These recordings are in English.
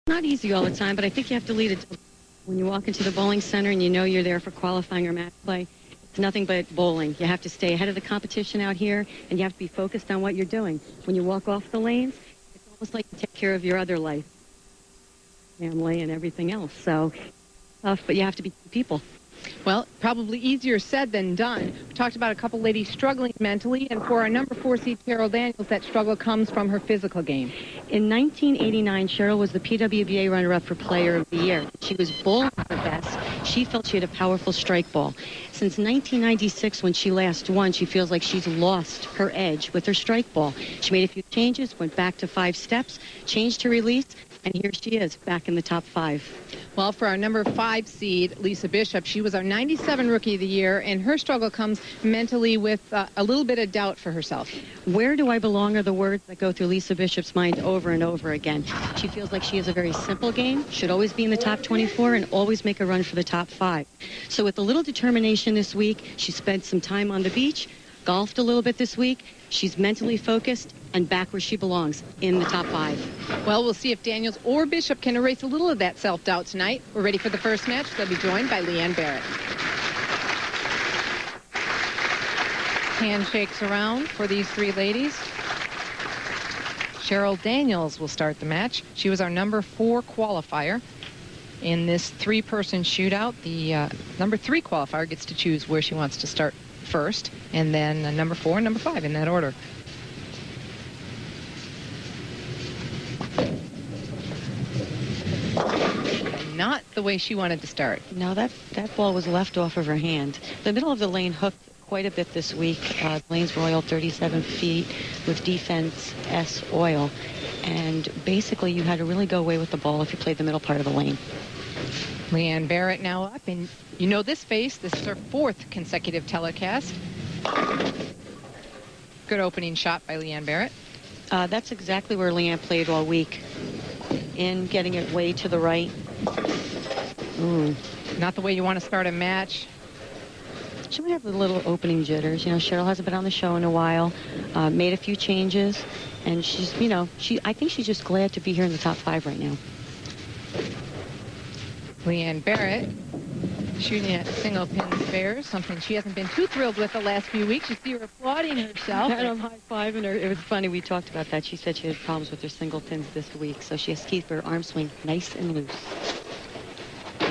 Not easy all the time, but I think you have to lead it. When you walk into the bowling center and you know you're there for qualifying or match play, it's nothing but bowling. You have to stay ahead of the competition out here, and you have to be focused on what you're doing. When you walk off the lanes, it's almost like you take care of your other life, family, and everything else. So, tough, but you have to be people. Well, probably easier said than done. We talked about a couple ladies struggling mentally, and for our number 4 seed, Cheryl Daniels, that struggle comes from her physical game. In 1989, Cheryl was the PWBA runner-up for Player of the Year. She was bowling her best. She felt she had a powerful strike ball. Since 1996, when she last won, she feels like she's lost her edge with her strike ball. She made a few changes, went back to 5 steps, changed her release, and here she is, back in the top 5. Well, for our number 5 seed, Lisa Bishop, she was our 97 Rookie of the Year, and her struggle comes mentally with a little bit of doubt for herself. Where do I belong are the words that go through Lisa Bishop's mind over and over again. She feels like she has a very simple game, should always be in the top 24, and always make a run for the top 5. So with a little determination this week, she spent some time on the beach, golfed a little bit this week. She's mentally focused and back where she belongs, in the top 5. Well, we'll see if Daniels or Bishop can erase a little of that self-doubt tonight. We're ready for the first match. They'll be joined by Leanne Barrette. Handshakes around for these 3 ladies. Cheryl Daniels will start the match. She was our number 4 qualifier. In this 3-person shootout, the number 3 qualifier gets to choose where she wants to start first, and then number 4 and number 5 in that order. Not the way she wanted to start. No, that ball was left off of her hand. The middle of the lane hooked quite a bit this week. Lanes were oiled 37 feet with Defense S oil, and basically you had to really go away with the ball if you played the middle part of the lane. Leanne Barrette now up, and you know this face. This is her 4th consecutive telecast. Good opening shot by Leanne Barrette. That's exactly where Leanne played all week. In getting it way to the right. Not the way you want to start a match. She might have a little opening jitters. You know, Cheryl hasn't been on the show in a while. Made a few changes, and she's, you know, I think she's just glad to be here in the top 5 right now. Leanne Barrette shooting at single pin spares, something she hasn't been too thrilled with the last few weeks. You see her applauding herself. I had him high-fiving her. It was funny. We talked about that. She said she had problems with her single pins this week, so she has to keep her arm swing nice and loose.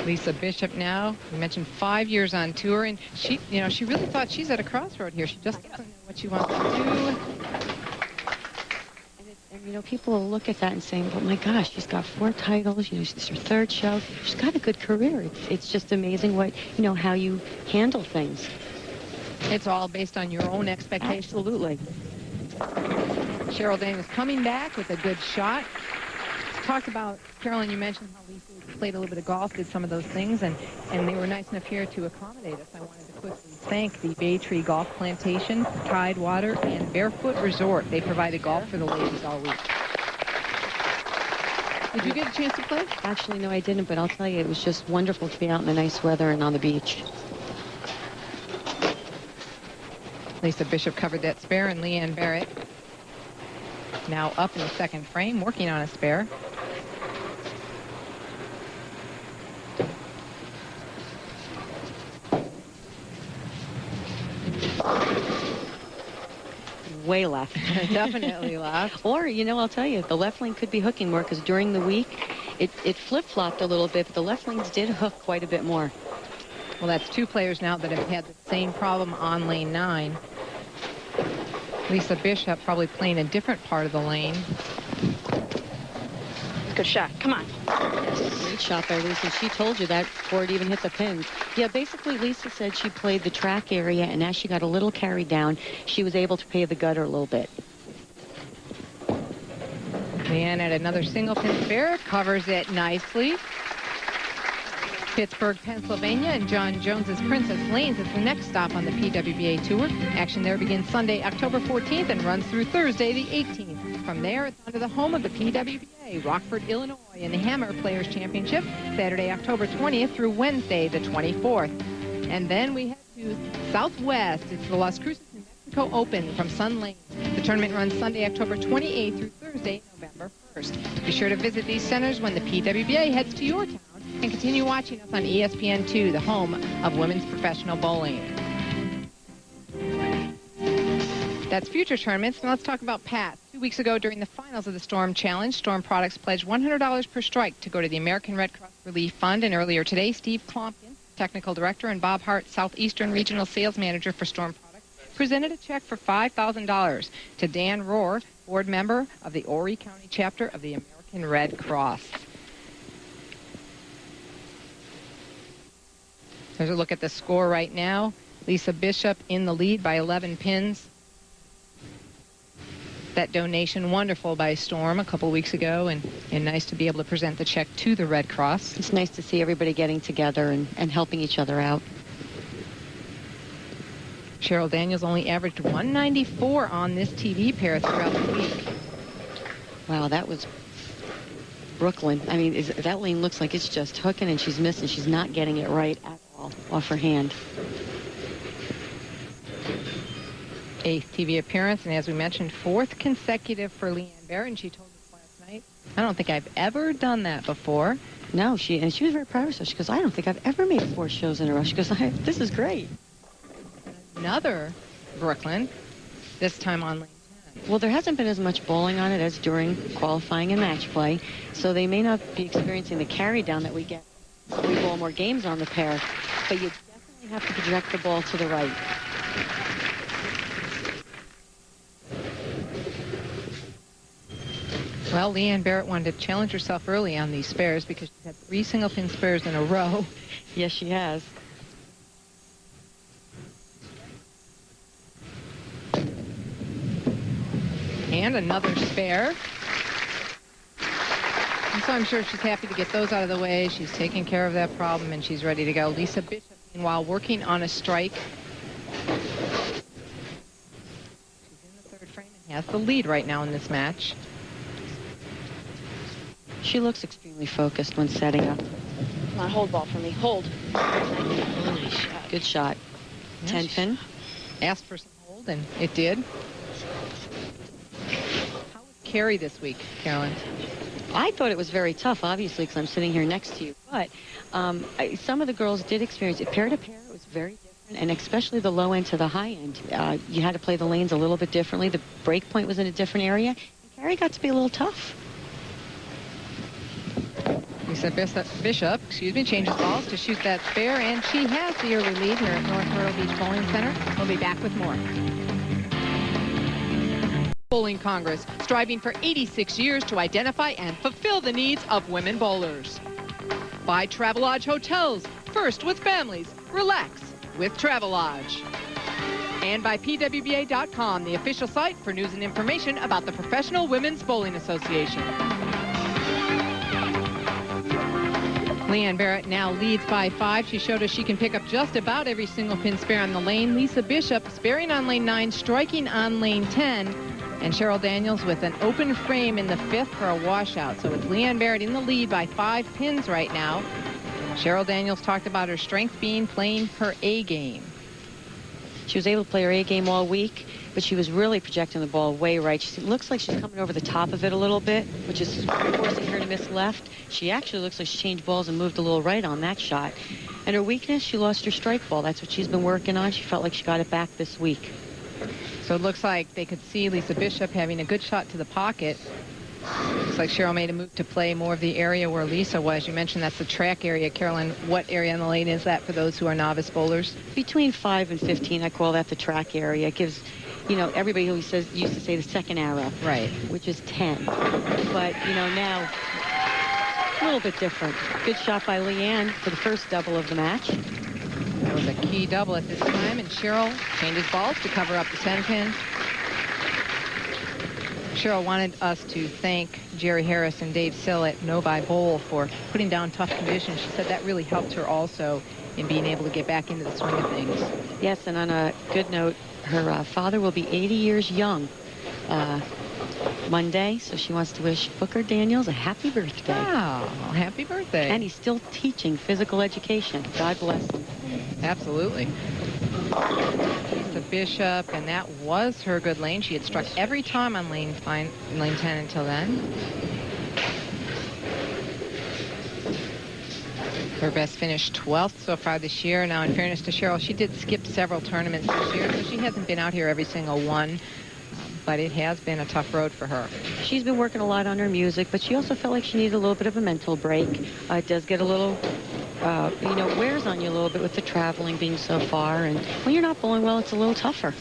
Lisa Bishop now, we mentioned 5 years on tour, and she really thought she's at a crossroad here. She just doesn't know what she wants to do. And, you know, people will look at that and say, oh, my gosh, she's got 4 titles. You know, it's her 3rd show. She's got a good career. It's just amazing what, you know, how you handle things. It's all based on your own expectations. Absolutely. Cheryl Daniels coming back with a good shot. Talked about, Carolyn, you mentioned how Lisa played a little bit of golf, did some of those things, and they were nice enough here to accommodate us. I wanted to quickly thank the Bay Tree Golf Plantation, Tidewater, and Barefoot Resort. They provided golf for the ladies all week. Did you get a chance to play? Actually, no, I didn't, but I'll tell you, it was just wonderful to be out in the nice weather and on the beach. Lisa Bishop covered that spare, and Leanne Barrette now up in the 2nd frame, working on a spare. Way left. Definitely left. Or, you know, I'll tell you, the left lane could be hooking more, because during the week, it flip-flopped a little bit, but the left lanes did hook quite a bit more. Well, that's 2 players now that have had the same problem on lane 9. Lisa Bishop probably playing a different part of the lane. Good shot. Come on. Great shot by Lisa. She told you that before it even hit the pins. Yeah, basically, Lisa said she played the track area, and as she got a little carried down, she was able to play the gutter a little bit. Leanne at another single pin spare, covers it nicely. Pittsburgh, Pennsylvania, and John Jones's Princess Lanes is the next stop on the PWBA Tour. Action there begins Sunday, October 14th, and runs through Thursday, the 18th. From there, it's on to the home of the PWBA, Rockford, Illinois, in the Hammer Players Championship, Saturday, October 20th through Wednesday, the 24th. And then we head to Southwest. It's the Las Cruces, New Mexico Open from Sun Lane. The tournament runs Sunday, October 28th through Thursday, November 1st. Be sure to visit these centers when the PWBA heads to your town and continue watching us on ESPN2, the home of women's professional bowling. That's future tournaments. Now let's talk about Pat. 2 weeks ago during the finals of the Storm Challenge, Storm Products pledged $100 per strike to go to the American Red Cross Relief Fund. And earlier today, Steve Klompkin, Technical Director, and Bob Hart, Southeastern Regional Sales Manager for Storm Products, presented a check for $5,000 to Dan Rohr, board member of the Horry County chapter of the American Red Cross. There's a look at the score right now. Lisa Bishop in the lead by 11 pins. That donation, wonderful by Storm a couple weeks ago, and nice to be able to present the check to the Red Cross. It's nice to see everybody getting together and helping each other out. Cheryl Daniels only averaged 194 on this TV pair throughout the week. Wow, that was Brooklyn. I mean, that lane looks like it's just hooking and she's missing. She's not getting it right at all off her hand. 8th TV appearance, and as we mentioned, 4th consecutive for Leanne Barrette, and she told us last night, I don't think I've ever done that before. No, she was very proud of herself. She goes, I don't think I've ever made 4 shows in a row. She goes, this is great. Another Brooklyn, this time on lane 10. Well, there hasn't been as much bowling on it as during qualifying and match play, so they may not be experiencing the carry down that we get. We bowl more games on the pair, but you definitely have to project the ball to the right. Well, Leanne Barrette wanted to challenge herself early on these spares because she's had 3 single pin spares in a row. Yes, she has. And another spare. And so I'm sure she's happy to get those out of the way. She's taking care of that problem, and she's ready to go. Lisa Bishop, meanwhile, working on a strike. She's in the 3rd frame and has the lead right now in this match. She looks extremely focused when setting up. Come on, hold ball for me. Hold. Nice shot. Good shot. 10 pin. Asked for some hold, and it did. How was carry this week, Carolyn? I thought it was very tough, obviously, because I'm sitting here next to you. But some of the girls did experience it. Pair to pair, it was very different, and especially the low end to the high end. You had to play the lanes a little bit differently. The break point was in a different area. And carry got to be a little tough. Lisa Bishop, changes balls to shoot that spare, and she has the early lead here at North Myrtle Beach Bowling Center. We'll be back with more. Bowling Congress, striving for 86 years to identify and fulfill the needs of women bowlers. By Travelodge Hotels, first with families, relax with Travelodge. And by PWBA.com, the official site for news and information about the Professional Women's Bowling Association. Leanne Barrette now leads by 5. She showed us she can pick up just about every single pin spare on the lane. Lisa Bishop sparing on lane 9, striking on lane 10. And Cheryl Daniels with an open frame in the 5th for a washout. So it's Leanne Barrette in the lead by 5 pins right now. Cheryl Daniels talked about her strength being playing her A game. She was able to play her A game all week, but she was really projecting the ball way right. She looks like she's coming over the top of it a little bit, which is forcing her to miss left. She actually looks like she changed balls and moved a little right on that shot. And her weakness, she lost her strike ball. That's what she's been working on. She felt like she got it back this week. So it looks like they could see Lisa Bishop having a good shot to the pocket. Looks like Cheryl made a move to play more of the area where Lisa was. You mentioned that's the track area. Carolyn, what area on the lane is that for those who are novice bowlers? Between 5 and 15, I call that the track area. It gives, you know, everybody always used to say the second arrow. Right. Which is 10. But, you know, now a little bit different. Good shot by Leanne for the first double of the match. That was a key double at this time, and Cheryl changes balls to cover up the 10 pin. Cheryl wanted us to thank Jerry Harris and Dave Sill at Novi Bowl for putting down tough conditions. She said that really helped her also in being able to get back into the swing of things. Yes, and on a good note, her father will be 80 years young Monday, so she wants to wish Booker Daniels a happy birthday. Wow, happy birthday. And he's still teaching physical education. God bless him. Absolutely. Lisa Bishop, and that was her good lane. She had struck every time on lane 10 until then. Her best finish 12th so far this year. Now, in fairness to Cheryl, she did skip several tournaments this year, so she hasn't been out here every single one. But it has been a tough road for her. She's been working a lot on her music, but she also felt like she needed a little bit of a mental break. It does get a little, wears on you a little bit with the traveling being so far. And when you're not bowling well, it's a little tougher.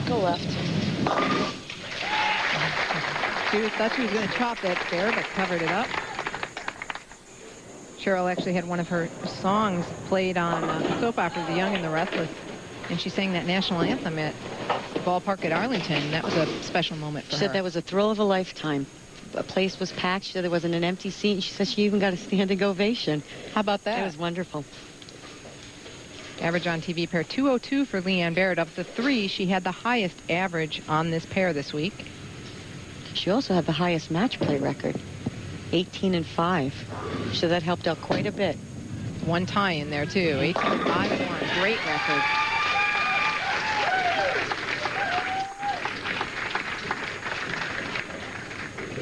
Go left. She thought she was going to chop that fair, but covered it up. Cheryl actually had one of her songs played on soap opera, The Young and the Restless. And she sang that national anthem at the ballpark at Arlington. That was a special moment for her. She said that was a thrill of a lifetime. A place was packed. She said there wasn't an empty seat. And she said she even got a standing ovation. How about that? It was wonderful. Average on TV pair 202 for Leanne Barrette. Of the three, she had the highest average on this pair this week. She also had the highest match play record, 18-5. So that helped out quite a bit. One tie in there, too. 18-5-1. Great record.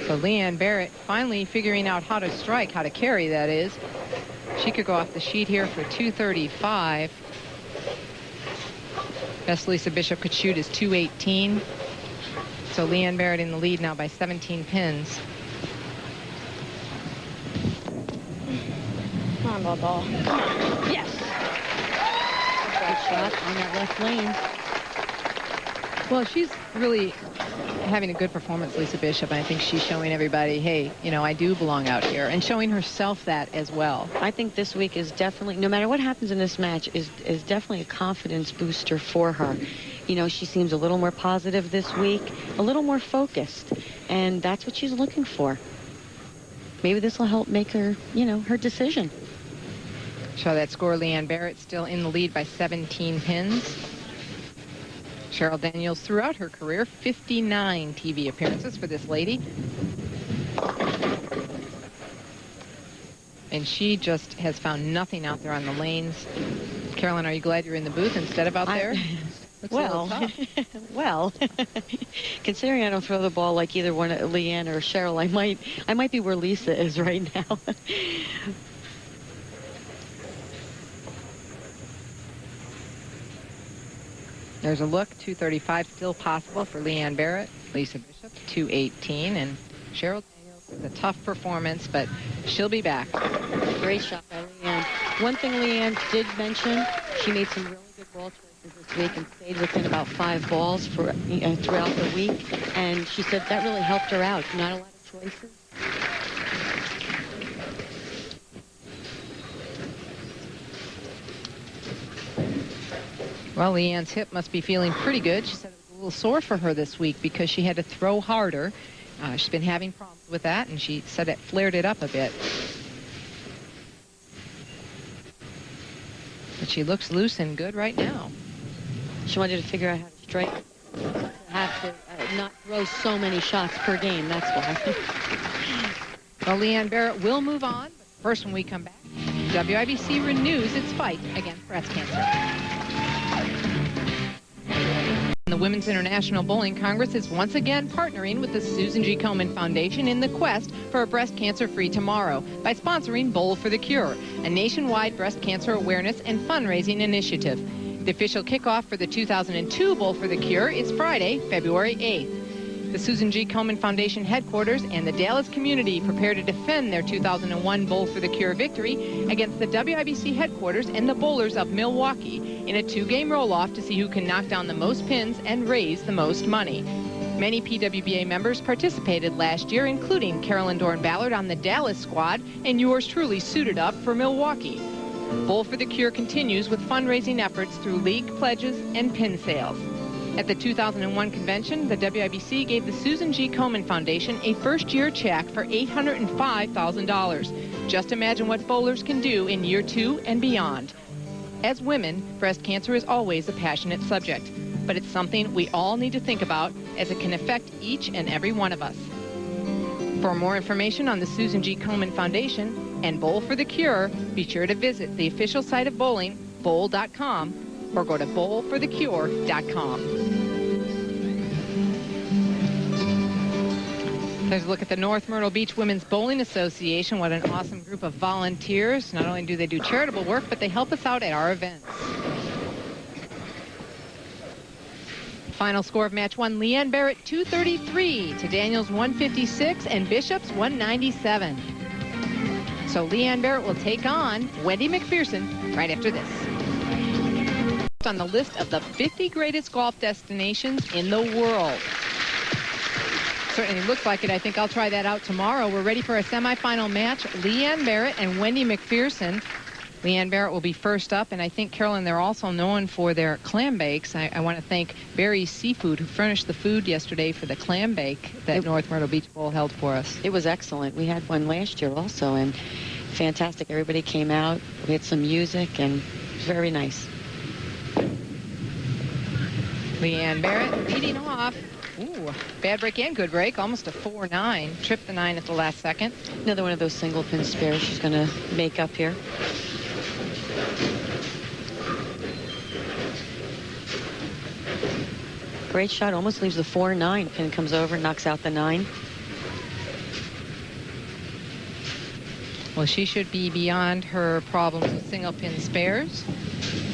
So Leanne Barrette finally figuring out how to strike, how to carry, that is. She could go off the sheet here for 235. Best Lisa Bishop could shoot is 218. So Leanne Barrette in the lead now by 17 pins. Come on, ball. Yes. Good shot on that left lane. Well, she's really having a good performance, Lisa Bishop. I think she's showing everybody, hey, I do belong out here, and showing herself that as well. I think this week is definitely, no matter what happens in this match, is definitely a confidence booster for her. She seems a little more positive this week, a little more focused, and that's what she's looking for. Maybe this will help make her, her decision. Show that score. Leanne Barrette still in the lead by 17 pins. Cheryl Daniels throughout her career, 59 TV appearances for this lady. And she just has found nothing out there on the lanes. Carolyn, are you glad you're in the booth instead of out there? Well, considering I don't throw the ball like either one, Leanne or Cheryl, I might be where Lisa is right now. There's a look. 235 still possible for Leanne Barrette. Lisa Bishop, 218. And Cheryl Daniels with a tough performance, but she'll be back. Great shot by Leanne. One thing Leanne did mention, she made some really good ball choices this week and stayed within about 5 balls for throughout the week. And she said that really helped her out. Not a lot of choices. Well, Leanne's hip must be feeling pretty good. She said it was a little sore for her this week because she had to throw harder. She's been having problems with that, and she said it flared it up a bit. But she looks loose and good right now. She wanted to figure out how to strike, have to not throw so many shots per game. That's why. Well, Leanne Barrette will move on. But first, when we come back, WIBC renews its fight against breast cancer. The Women's International Bowling Congress is once again partnering with the Susan G. Komen Foundation in the quest for a breast cancer-free tomorrow by sponsoring Bowl for the Cure, a nationwide breast cancer awareness and fundraising initiative. The official kickoff for the 2002 Bowl for the Cure is Friday, February 8th. The Susan G. Komen Foundation headquarters and the Dallas community prepare to defend their 2001 Bowl for the Cure victory against the WIBC headquarters and the Bowlers of Milwaukee in a 2-game roll-off to see who can knock down the most pins and raise the most money. Many PWBA members participated last year, including Carolyn Dorin-Ballard on the Dallas squad, and yours truly suited up for Milwaukee. Bowl for the Cure continues with fundraising efforts through league pledges and pin sales. At the 2001 convention, the WIBC gave the Susan G. Komen Foundation a first-year check for $805,000. Just imagine what bowlers can do in year 2 and beyond. As women, breast cancer is always a passionate subject, but it's something we all need to think about as it can affect each and every one of us. For more information on the Susan G. Komen Foundation and Bowl for the Cure, be sure to visit the official site of bowling, bowl.com, or go to bowlforthecure.com. There's a look at the North Myrtle Beach Women's Bowling Association. What an awesome group of volunteers. Not only do they do charitable work, but they help us out at our events. Final score of match one, Leanne Barrette 233 to Daniels 156 and Bishop's 197. So Leanne Barrette will take on Wendy Macpherson right after this. On the list of the 50 greatest golf destinations in the world. Certainly looks like it. I think I'll try that out tomorrow. We're ready for a semifinal match. Leanne Barrette and Wendy Macpherson. Leanne Barrette will be first up, and I think, Carolyn, they're also known for their clam bakes. I want to thank Barry's Seafood, who furnished the food yesterday for the clam bake that North Myrtle Beach Bowl held for us. It was excellent. We had one last year also, and fantastic. Everybody came out. We had some music, and it was very nice. Leanne Barrette leading off. Ooh, bad break and good break. Almost a 4-9. Tripped the 9 at the last second. Another one of those single pin spares she's going to make up here. Great shot. Almost leaves the 4-9. Pin comes over, knocks out the 9. Well, she should be beyond her problems with single pin spares.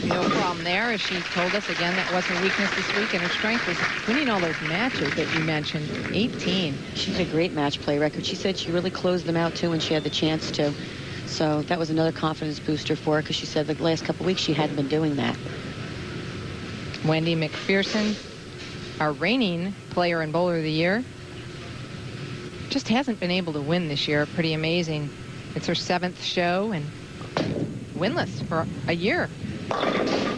No problem there, as she told us. Again, that was her weakness this week, and her strength was winning all those matches that you mentioned. 18. She's a great match play record. She said she really closed them out, too, when she had the chance to. So that was another confidence booster for her, because she said the last couple of weeks she hadn't been doing that. Wendy Macpherson, our reigning player and bowler of the year, just hasn't been able to win this year. Pretty amazing. It's her 7th show and winless for a year.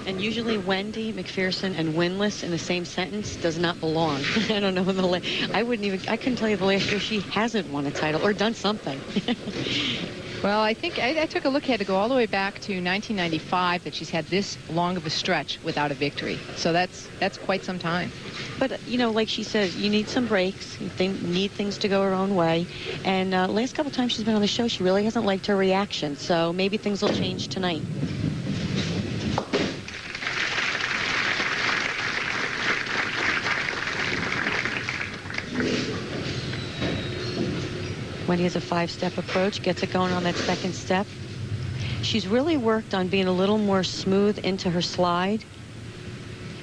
And usually Wendy Macpherson and winless in the same sentence does not belong. I don't know. I couldn't tell you the last year she hasn't won a title or done something. Well, I think I took a look. Had to go all the way back to 1995 that she's had this long of a stretch without a victory. So that's quite some time. But, you know, like she says, you need some breaks. You need things to go her own way. And last couple times she's been on the show, she really hasn't liked her reaction. So maybe things will change tonight. Wendy has a 5-step approach, gets it going on that 2nd step. She's really worked on being a little more smooth into her slide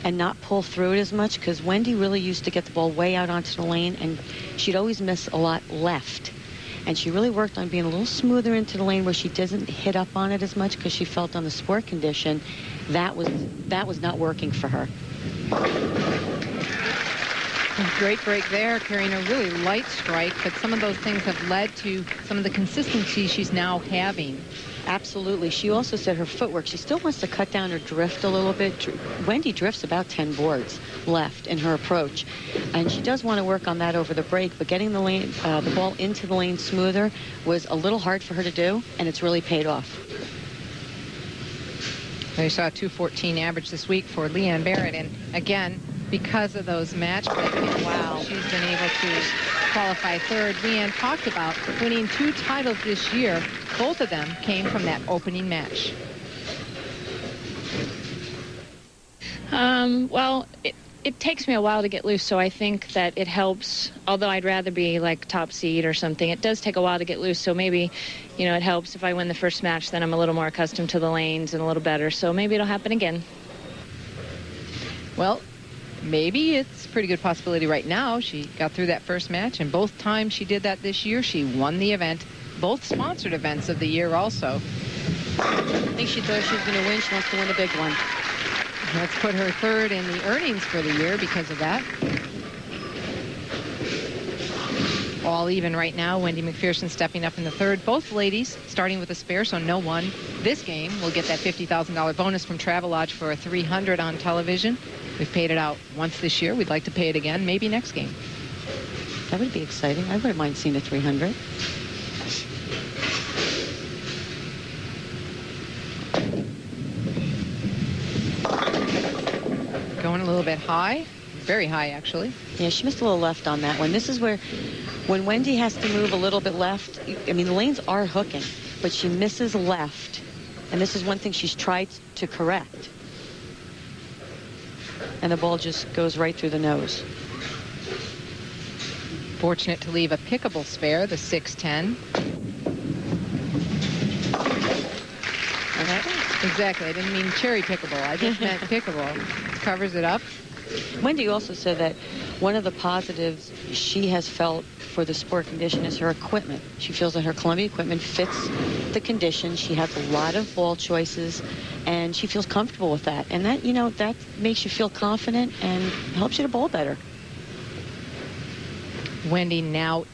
and not pull through it as much, because Wendy really used to get the ball way out onto the lane, and she'd always miss a lot left. And she really worked on being a little smoother into the lane where she doesn't hit up on it as much, because she felt on the sport condition that was not working for her. Great break there, carrying a really light strike, but some of those things have led to some of the consistency she's now having. Absolutely. She also said her footwork, she still wants to cut down her drift a little bit. Wendy drifts about 10 boards left in her approach, and she does want to work on that over the break, but getting the ball into the lane smoother was a little hard for her to do, and it's really paid off. We saw a 214 average this week for Leanne Barrette, and again, because of those match play, wow, she's been able to qualify 3rd. Leanne talked about winning 2 titles this year. Both of them came from that opening match. Well, it takes me a while to get loose, so I think that it helps. Although I'd rather be like top seed or something, it does take a while to get loose, so maybe, you know, it helps if I win the first match. Then I'm a little more accustomed to the lanes and a little better, so maybe it'll happen again. Well, maybe it's a pretty good possibility right now. She got through that first match, and both times she did that this year, she won the event. Both sponsored events of the year also. I think she thought she was going to win. She wants to win a big one. Let's put her 3rd in the earnings for the year because of that. All even right now. Wendy Macpherson stepping up in the 3rd. Both ladies starting with a spare, so no one. This game will get that $50,000 bonus from Travelodge for a $300 on television. We've paid it out once this year. We'd like to pay it again, maybe next game. That would be exciting. I wouldn't mind seeing a 300. Going a little bit high. Very high, actually. Yeah, she missed a little left on that one. This is where, when Wendy has to move a little bit left, I mean, the lanes are hooking, but she misses left. And this is one thing she's tried to correct. And the ball just goes right through the nose. Fortunate to leave a pickable spare, the 6-10. Exactly. I didn't mean cherry pickable. I just meant pickable. Covers it up. Wendy also said that one of the positives she has felt for the sport condition is her equipment. She feels that her Columbia equipment fits the condition. She has a lot of ball choices, and she feels comfortable with that. And that, that makes you feel confident and helps you to bowl better. Wendy now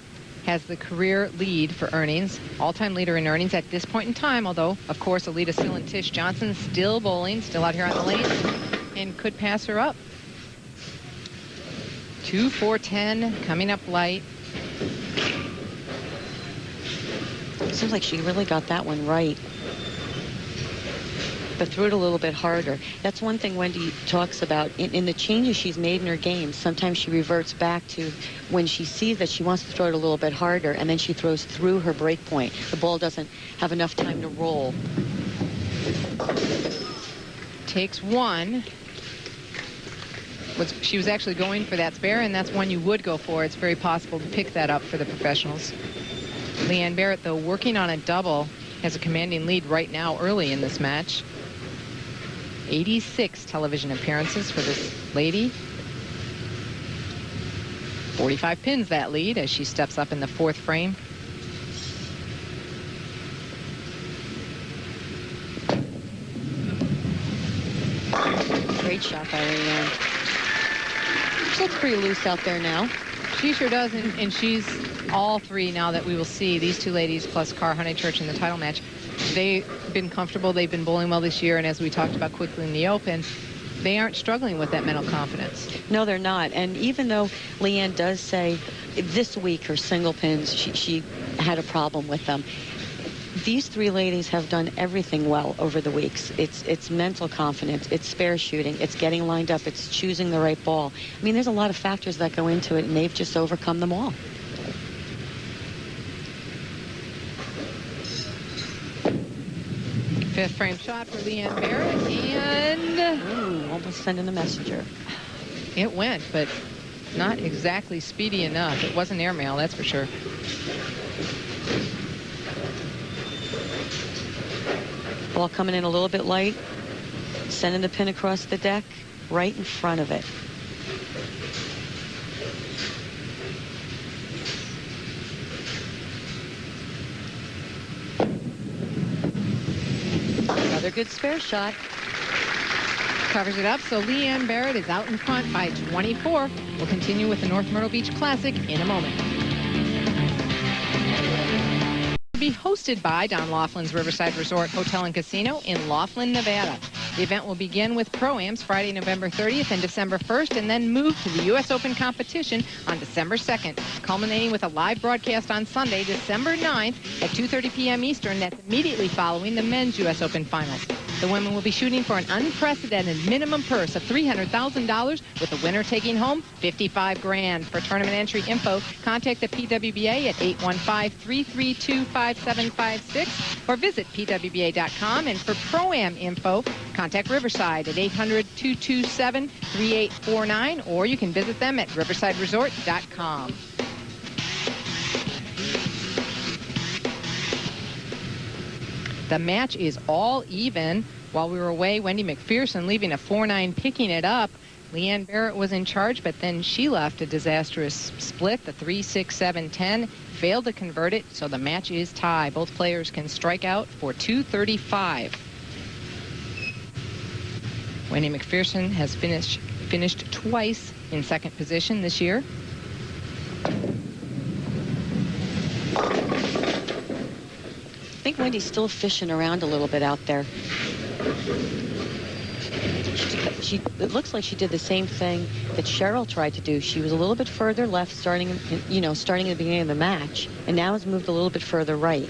has the career lead for earnings, all-time leader in earnings at this point in time, although, of course, Alita Still and Tish Johnson still bowling, still out here on the lane, and could pass her up. 2-4-10, coming up light. Seems like she really got that one right, but threw it a little bit harder. That's one thing Wendy talks about in the changes she's made in her game. Sometimes she reverts back to when she sees that she wants to throw it a little bit harder, and then she throws through her break point. The ball doesn't have enough time to roll. Takes one. She was actually going for that spare, and that's one you would go for. It's very possible to pick that up for the professionals. Leanne Barrette, though, working on a double, has a commanding lead right now early in this match. 86 television appearances for this lady. 45 pins that lead as she steps up in the 4th frame. Great shot by Leanne. She looks pretty loose out there now. She sure does, and she's all three now that we will see. These two ladies plus Cara Honeychurch in the title match. They've been comfortable. They've been bowling well this year, and as we talked about quickly in the Open, they aren't struggling with that mental confidence. No, they're not. And even though Leanne does say this week her single pins, she had a problem with them, these three ladies have done everything well over the weeks. It's mental confidence, it's spare shooting, it's getting lined up, it's choosing the right ball. I mean, there's a lot of factors that go into it, and they've just overcome them all. Fifth frame shot for Leanne Barrette, and almost sending the messenger. It went, but not exactly speedy enough. It wasn't airmail, that's for sure. Ball coming in a little bit light, sending the pin across the deck, right in front of it. Another good spare shot. Covers it up, so Leanne Barrette is out in front by 24. We'll continue with the North Myrtle Beach Classic in a moment. Be hosted by Don Laughlin's Riverside Resort Hotel and Casino in Laughlin, Nevada. The event will begin with Pro-Ams Friday, November 30th and December 1st, and then move to the U.S. Open competition on December 2nd, culminating with a live broadcast on Sunday, December 9th at 2:30 p.m. Eastern. That's immediately following the men's U.S. Open finals. The women will be shooting for an unprecedented minimum purse of $300,000, with the winner taking home $55,000. For tournament entry info, contact the PWBA at 815-332-5756 or visit pwba.com. And for Pro-Am info, contact Riverside at 800-227-3849, or you can visit them at riversideresort.com. The match is all even. While we were away, Wendy Macpherson leaving a 4-9, picking it up. Leanne Barrette was in charge, but then she left a disastrous split, the 3-6-7-10, failed to convert it, so the match is tie. Both players can strike out for 235. Wendy Macpherson has finished twice in second position this year. I think Wendy's still fishing around a little bit out there. It looks like she did the same thing that Cheryl tried to do. She was a little bit further left starting at the beginning of the match, and now has moved a little bit further right.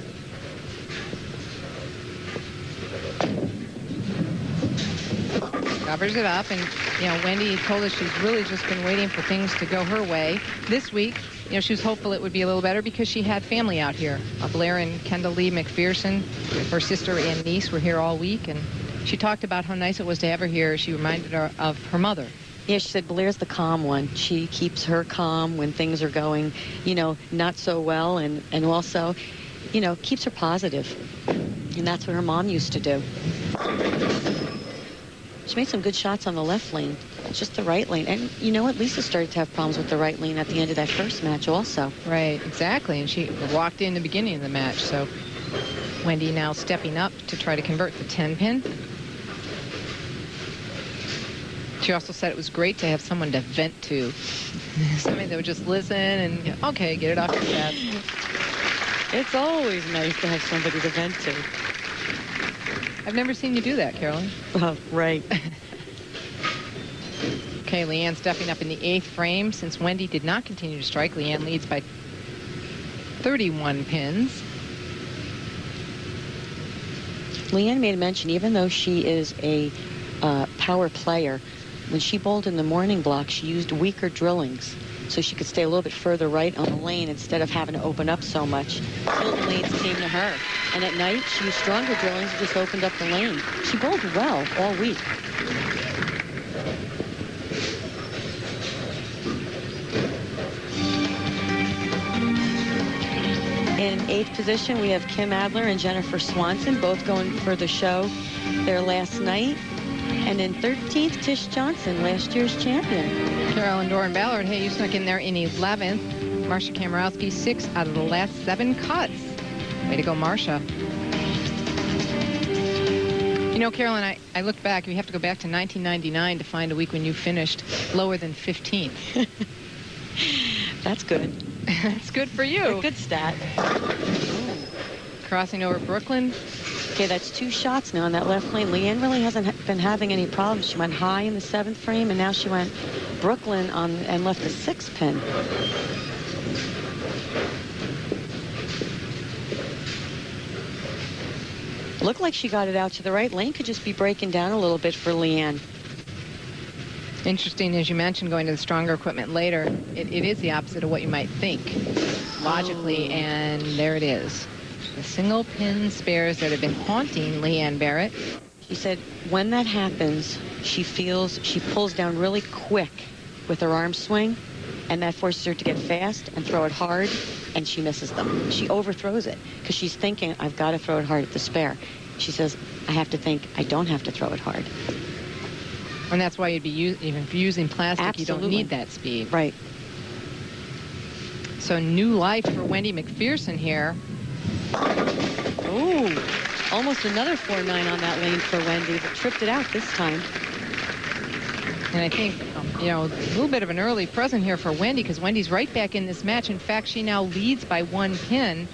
Covers it up, and Wendy told us she's really just been waiting for things to go her way. This week, she was hopeful it would be a little better because she had family out here. Blair and Kendall Lee Macpherson, her sister and niece, were here all week, and she talked about how nice it was to have her here. She reminded her of her mother, Yeah, she said Blair's the calm one. She keeps her calm when things are going, not so well, and also, keeps her positive. And that's what her mom used to do. She made some good shots on the left lane. It's just the right lane. And you know what? Lisa started to have problems with the right lane at the end of that first match also. Right, exactly. And she walked in the beginning of the match. So Wendy now stepping up to try to convert the 10-pin. She also said it was great to have someone to vent to. Somebody that would just listen and, okay, get it off your chest. It's always nice to have somebody to vent to. I've never seen you do that, Carolyn. Oh, right. Okay, Leanne stepping up in the 8th frame. Since Wendy did not continue to strike, Leanne leads by 31 pins. Leanne made a mention, even though she is a power player, when she bowled in the morning block, she used weaker drillings so she could stay a little bit further right on the lane instead of having to open up so much. Till the lanes came to her. And at night, she used stronger drillings and just opened up the lane. She bowled well all week. In 8th position, we have Kim Adler and Jennifer Swanson, both going for the show their last night. And in 13th, Tish Johnson, last year's champion. Carolyn Dorin-Ballard, hey, you snuck in there in 11th. Marcia Kamarowski, 6 out of the last 7 cuts. Way to go, Marcia. You know, Carolyn, I looked back. We have to go back to 1999 to find a week when you finished lower than 15th. That's good. That's good for you. A good stat. Crossing over Brooklyn. Okay, that's 2 shots now in that left lane. Leanne really hasn't been having any problems. She went high in the 7th frame, and now she went Brooklyn on and left the 6th pin. Looked like she got it out to the right. Lane could just be breaking down a little bit for Leanne. Interesting, as you mentioned, going to the stronger equipment later. It is the opposite of what you might think logically, and there it is. The single pin spares that have been haunting Leanne Barrette. She said when that happens, she pulls down really quick with her arm swing, and that forces her to get fast and throw it hard, and she misses them. She overthrows it because she's thinking, I've got to throw it hard at the spare. She says, I have to think I don't have to throw it hard. And that's why you'd be even using plastic. Absolutely. You don't need that speed. Right. So new life for Wendy Macpherson here. Ooh, almost another 4-9 on that lane for Wendy, but tripped it out this time. And I think, a little bit of an early present here for Wendy, because Wendy's right back in this match. In fact, she now leads by 1 pin.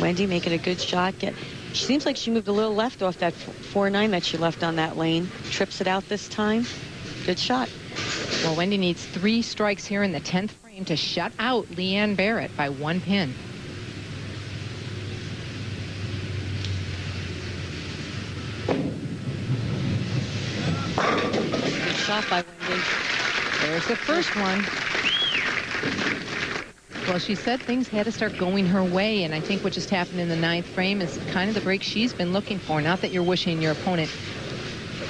Wendy making a good shot. She seems like she moved a little left off that 4-9 that she left on that lane. Trips it out this time. Good shot. Well, Wendy needs 3 strikes here in the 10th frame to shut out Leanne Barrette by 1 pin. Good shot by Wendy. There's the first one. Well, she said things had to start going her way, and I think what just happened in the 9th frame is kind of the break she's been looking for. Not that you're wishing your opponent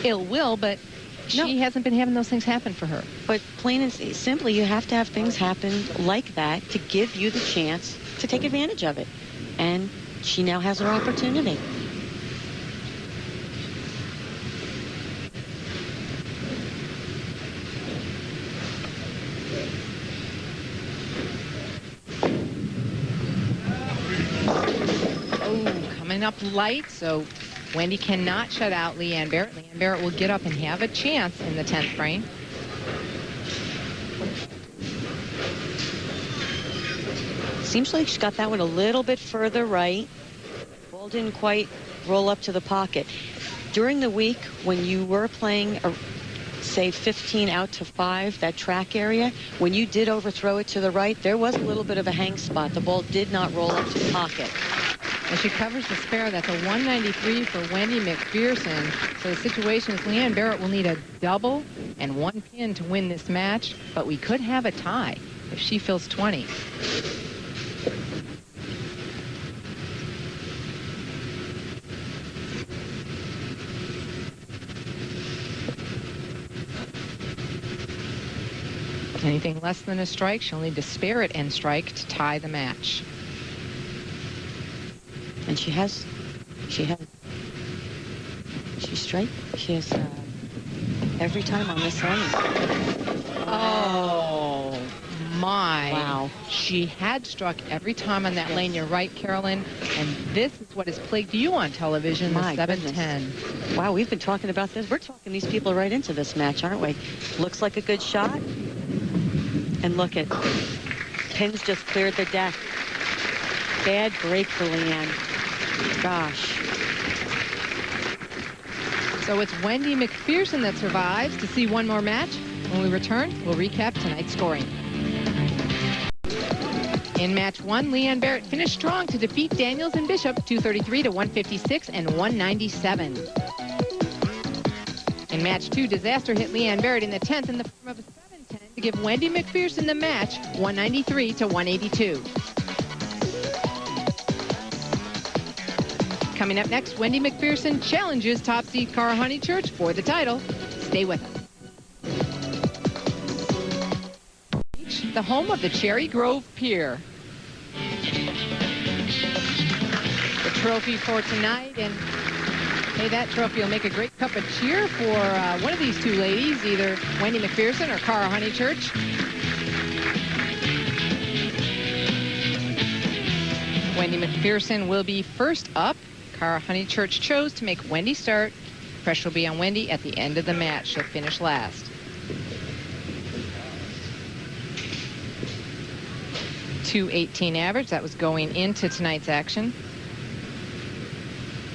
ill will, but she hasn't been having those things happen for her. But plain and simply, you have to have things happen like that to give you the chance to take advantage of it. And she now has her opportunity. Coming up light, so Wendy cannot shut out Leanne Barrette. Leanne Barrette will get up and have a chance in the 10th frame. Seems like she got that one a little bit further right. Ball didn't quite roll up to the pocket. During the week, when you were playing, say, 15 out to 5, that track area, when you did overthrow it to the right, there was a little bit of a hang spot. The ball did not roll up to the pocket. And she covers the spare. That's a 193 for Wendy Macpherson. So the situation is Leanne Barrette will need a double and 1 pin to win this match, but we could have a tie if she fills 20. Anything less than a strike, she'll need to spare it and strike to tie the match. And she has every time on this lane. Oh, my. Wow. She had struck every time on that lane. You're right, Carolyn. And this is what has plagued you on television, My the 7-10. Wow, we've been talking about this. We're talking these people right into this match, aren't we? Looks like a good shot. And look at, pins just cleared the deck. Bad break for Leanne. Gosh. So it's Wendy Macpherson that survives. To see one more match, when we return, we'll recap tonight's scoring. In match 1, Leanne Barrette finished strong to defeat Daniels and Bishop 233 to 156 and 197. In match 2, disaster hit Leanne Barrette in the 10th in the form of a 7-10 to give Wendy Macpherson the match 193 to 182. Coming up next, Wendy Macpherson challenges top seed Cara Honeychurch for the title. Stay with us. The home of the Cherry Grove Pier. The trophy for tonight, and hey, that trophy will make a great cup of cheer for one of these two ladies, either Wendy Macpherson or Cara Honeychurch. Wendy Macpherson will be first up. Cara Honeychurch chose to make Wendy start. Pressure will be on Wendy at the end of the match. She'll finish last. .218 average. That was going into tonight's action.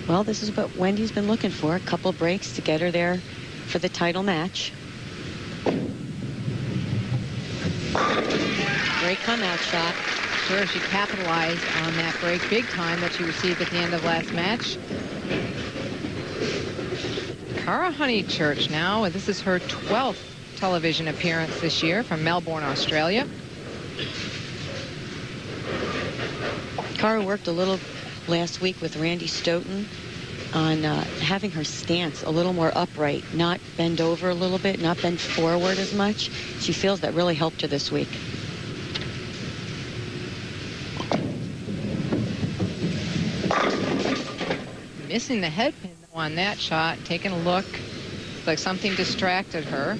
Well, this is what Wendy's been looking for. A couple breaks to get her there for the title match. Great come-out shot. Sure, she capitalized on that break big time that she received at the end of last match. Cara Honeychurch now, this is her 12th television appearance this year from Melbourne, Australia. Cara worked a little last week with Randy Stoughton on having her stance a little more upright, not bend over a little bit, not bend forward as much. She feels that really helped her this week. Missing the head pin on that shot, taking a look. Looks like something distracted her.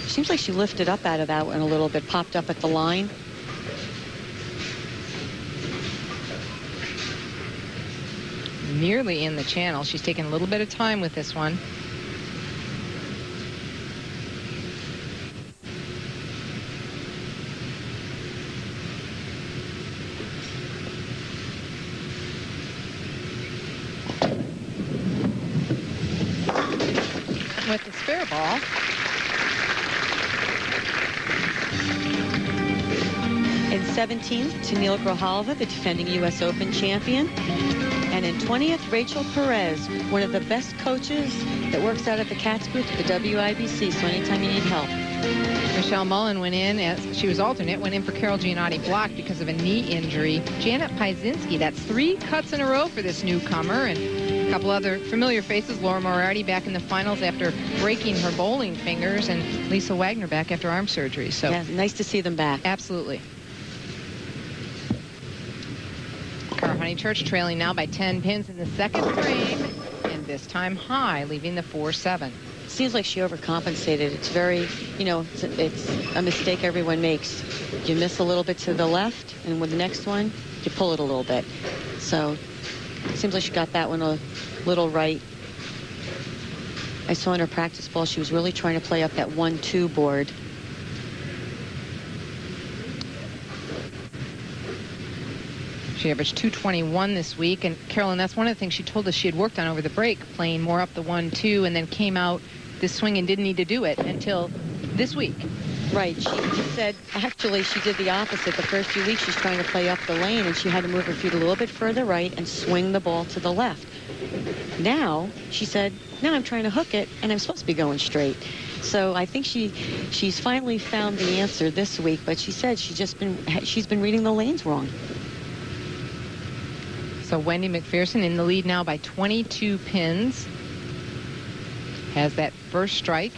Seems like she lifted up out of that one a little bit, popped up at the line. Nearly in the channel. She's taking a little bit of time with this one. With the spare ball. In 17th, Tennille Grijalva, the defending U.S. Open champion. And in 20th, Rachel Perez, one of the best coaches that works out at the Cats booth at the WIBC, so anytime you need help. Michelle Mullen went in, as she was alternate, went in for Carol Giannotti, blocked because of a knee injury. Janet Piezinski, that's 3 cuts in a row for this newcomer, and a couple other familiar faces. Laura Moriarty back in the finals after breaking her bowling fingers, and Lisa Wagner back after arm surgery. So yeah, nice to see them back. Absolutely. Cara Honeychurch trailing now by 10 pins in the second frame, and this time high, leaving the 4-7. Seems like she overcompensated. It's very, you know, it's a mistake everyone makes. You miss a little bit to the left, and with the next one, you pull it a little bit. So it seems like she got that one a little right. I saw in her practice ball, she was really trying to play up that 1-2 board. She averaged 221 this week, and Carolyn, that's one of the things she told us she had worked on over the break, playing more up the 1-2, and then came out this swing and didn't need to do it until this week. Right. She said, actually, she did the opposite. The first few weeks, she's trying to play up the lane, and she had to move her feet a little bit further right and swing the ball to the left. Now, she said, now I'm trying to hook it, and I'm supposed to be going straight. So I think she's finally found the answer this week, but she said she's been reading the lanes wrong. So Wendy Macpherson in the lead now by 22 pins. has that first strike.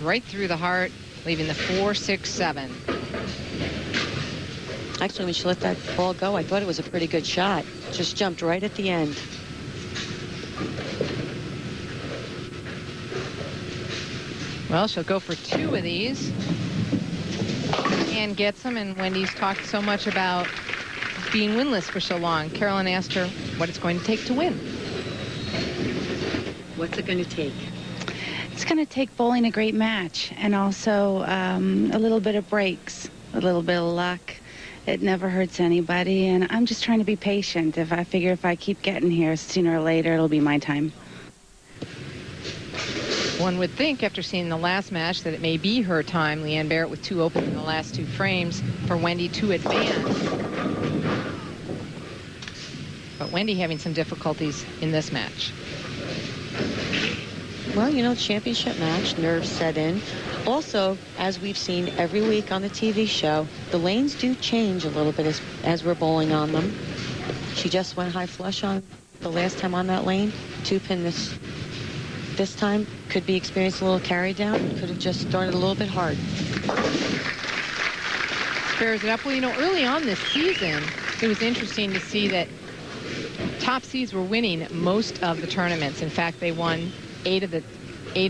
Right through the heart, leaving the 4-6-7. Actually, when she let that ball go, I thought it was a pretty good shot. Just jumped right at the end. Well, she'll go for 2 of these and gets them. And Wendy's talked so much about being winless for so long. Carolyn asked her what it's going to take to win. What's it going to take? It's going to take bowling a great match and also a little bit of breaks, a little bit of luck. It never hurts anybody, and I'm just trying to be patient. If I keep getting here, sooner or later, it'll be my time. One would think, after seeing the last match, that it may be her time. Leanne Barrette with 2 open in the last 2 frames for Wendy to advance. But Wendy having some difficulties in this match. Well, you know, championship match, nerves set in. Also, as we've seen every week on the TV show, the lanes do change a little bit as we're bowling on them. She just went high flush on the last time on that lane. 2-pin this time. Could be experiencing a little carry down. Could have just started a little bit hard. Spares it up. Well, you know, early on this season, it was interesting to see that top seeds were winning most of the tournaments. In fact, they won 8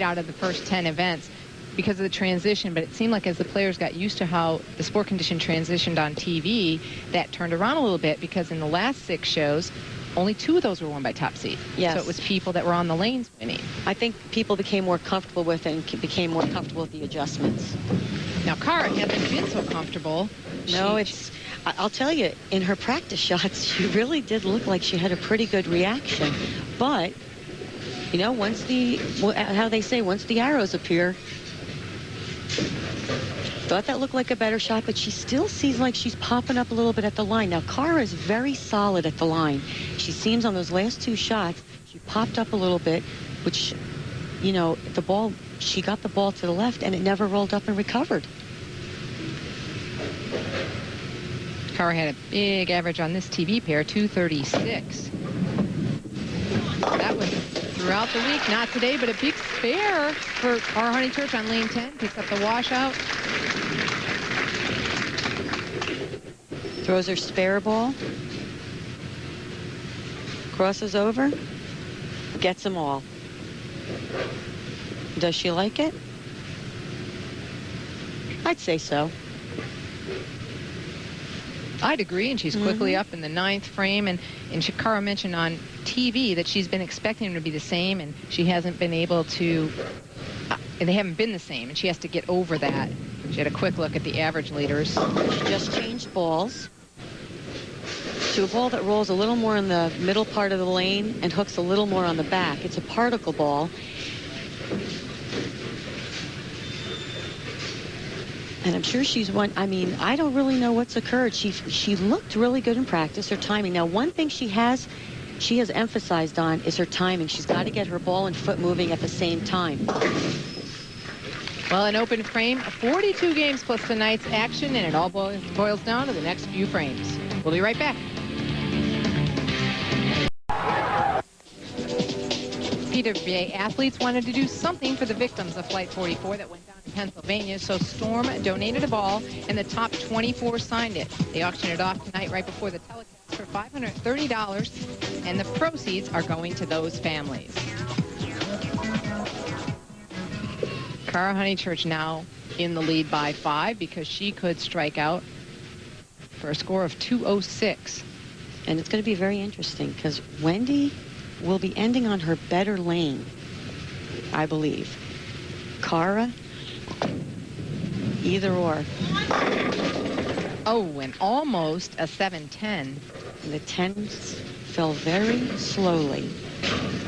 out of the first 10 events because of the transition. But it seemed like as the players got used to how the sport condition transitioned on TV, that turned around a little bit, because in the last 6 shows, only 2 of those were won by top seed. Yes. So it was people that were on the lanes winning. I think people became more comfortable with it and became more comfortable with the adjustments. Now, Cara hasn't been so comfortable. No, I'll tell you, in her practice shots, she really did look like she had a pretty good reaction. But, you know, how they say, once the arrows appear, thought that looked like a better shot, but she still seems like she's popping up a little bit at the line. Now, Cara is very solid at the line. She seems on those last 2 shots, she popped up a little bit, which, you know, the ball, she got the ball to the left and it never rolled up and recovered. Cara had a big average on this TV pair, 236. That was throughout the week, not today, but a big spare for Cara Honeychurch on lane 10. Picks up the washout. Throws her spare ball. Crosses over. Gets them all. Does she like it? I'd say so. I'd agree, and she's quickly up in the 9th frame. And Cara mentioned on TV that she's been expecting them to be the same, and she hasn't been able to, they haven't been the same, and she has to get over that. She had a quick look at the average leaders. She just changed balls to a ball that rolls a little more in the middle part of the lane and hooks a little more on the back. It's a particle ball. And I'm sure she's won. I mean, I don't really know what's occurred. She looked really good in practice, her timing. Now, one thing she has emphasized on is her timing. She's got to get her ball and foot moving at the same time. Well, an open frame, 42 games plus tonight's action, and it all boils down to the next few frames. We'll be right back. PWBA athletes wanted to do something for the victims of Flight 44 that went down in Pennsylvania, so Storm donated a ball, and the top 24 signed it. They auctioned it off tonight right before the telecast for $530, and the proceeds are going to those families. Cara Honeychurch now in the lead by 5 because she could strike out for a score of 206. And it's going to be very interesting because Wendy will be ending on her better lane, I believe. Cara, either or. Oh, and almost a 7-10. And the 10s fell very slowly.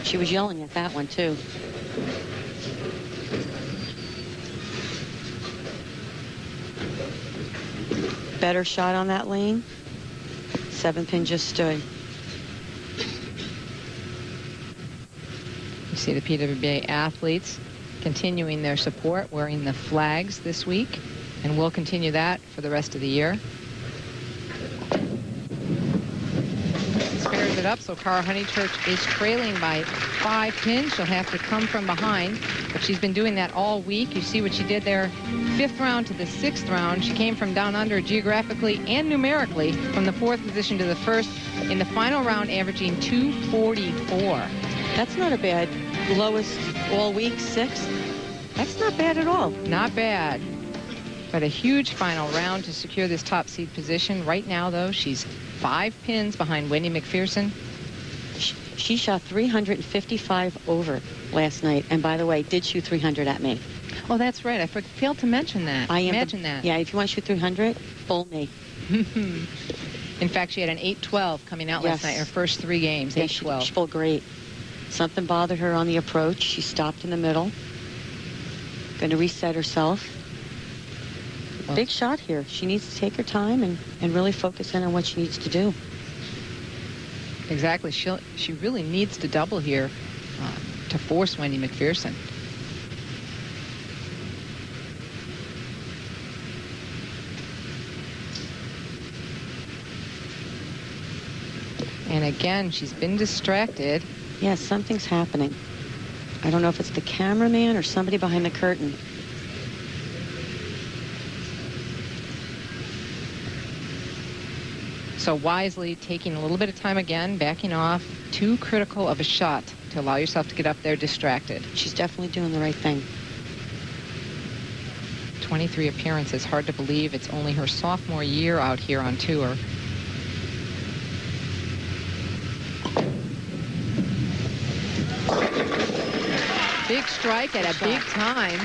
She was yelling at that one, too. Better shot on that lane. 7-pin just stood. You see the PWBA athletes continuing their support, wearing the flags this week. And we'll continue that for the rest of the year. Spares it up, so Cara Honeychurch is trailing by 5 pins. She'll have to come from behind, but she's been doing that all week. You see what she did there, 5th round to the 6th round. She came from down under geographically and numerically from the 4th position to the 1st. In the final round, averaging 244. That's not a bad lowest all week, 6th. That's not bad at all. Not bad. But a huge final round to secure this top seed position. Right now, though, she's 5 pins behind Wendy Macpherson. She shot 355 over last night. And by the way, did shoot 300 at me. Oh, that's right. I failed to mention that. Imagine that. Yeah, if you want to shoot 300, bowl me. In fact, she had an 8-12 coming out last night, her first 3 games, 8-12. She felt great. Something bothered her on the approach. She stopped in the middle. Going to reset herself. Big shot here. She needs to take her time and really focus in on what she needs to do. Exactly. She really needs to double here to force Wendy Macpherson. And again, she's been distracted. Yes, something's happening. I don't know if it's the cameraman or somebody behind the curtain. So wisely taking a little bit of time again, backing off. Too critical of a shot to allow yourself to get up there distracted. She's definitely doing the right thing. 23 appearances. Hard to believe it's only her sophomore year out here on tour. Big strike at a big time.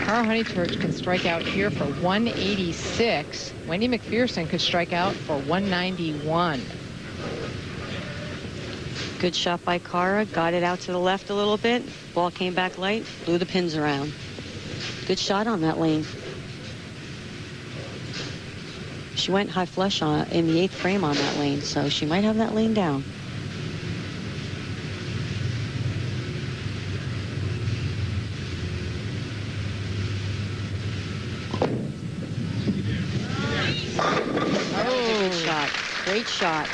Cara Honeychurch can strike out here for 186. Wendy Macpherson could strike out for 191. Good shot by Cara. Got it out to the left a little bit. Ball came back light. Blew the pins around. Good shot on that lane. She went high flush in the 8th frame on that lane, so she might have that lane down. Great shot.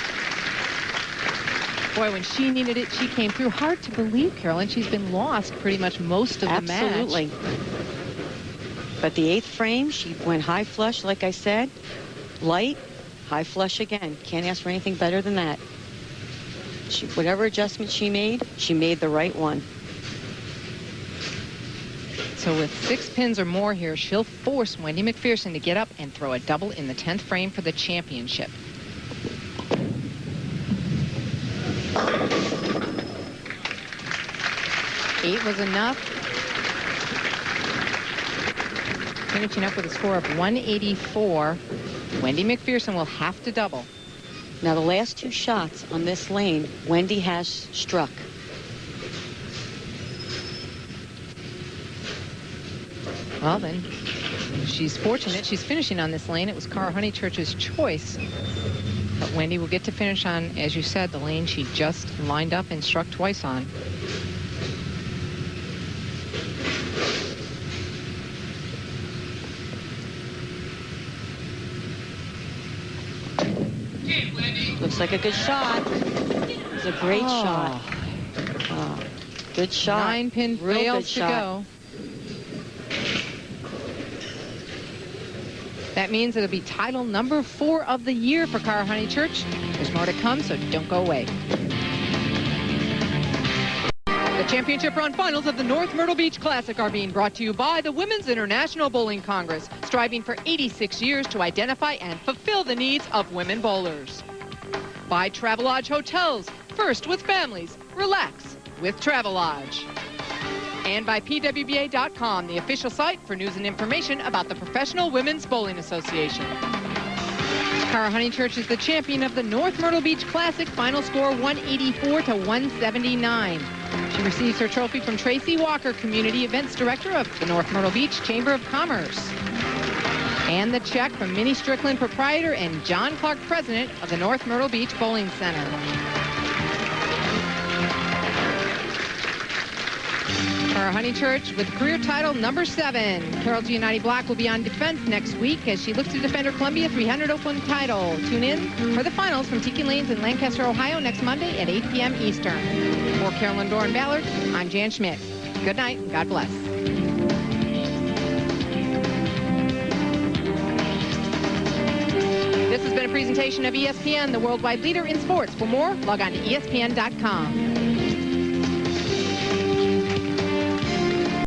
Boy, when she needed it, she came through. Hard to believe, Carolyn. She's been lost pretty much most of the match. Absolutely. But the 8th frame, she went high flush, like I said. Light, high flush again. Can't ask for anything better than that. Whatever adjustment she made the right one. So with 6 pins or more here, she'll force Wendy Macpherson to get up and throw a double in the 10th frame for the championship. Eight was enough. Finishing up with a score of 184. Wendy Macpherson will have to double. Now the last 2 shots on this lane, Wendy has struck. Well then, she's fortunate. She's finishing on this lane. It was Cara Honeychurch's choice. But Wendy will get to finish on, as you said, the lane she just lined up and struck twice on. Looks like a good shot. It was a great shot. Oh, good shot. 9 pin fails to go. That means it'll be title number 4 of the year for Cara Honeychurch. There's more to come, so don't go away. The championship round finals of the North Myrtle Beach Classic are being brought to you by the Women's International Bowling Congress, striving for 86 years to identify and fulfill the needs of women bowlers. By Travelodge Hotels, first with families, relax with Travelodge. And by PWBA.com, the official site for news and information about the Professional Women's Bowling Association. Cara Honeychurch is the champion of the North Myrtle Beach Classic, final score 184 to 179. She receives her trophy from Tracy Walker, Community Events Director of the North Myrtle Beach Chamber of Commerce. And the check from Minnie Strickland, proprietor, and John Clark, president of the North Myrtle Beach Bowling Center. Cara Honeychurch with career title number 7. Carol Giannotti Block will be on defense next week as she looks to defend her Columbia 300 Open title. Tune in for the finals from Tiki Lanes in Lancaster, Ohio next Monday at 8 p.m. Eastern. For Carolyn, Dorin-Ballard, I'm Jan Schmidt. Good night and God bless. This has been a presentation of ESPN, the worldwide leader in sports. For more, log on to ESPN.com.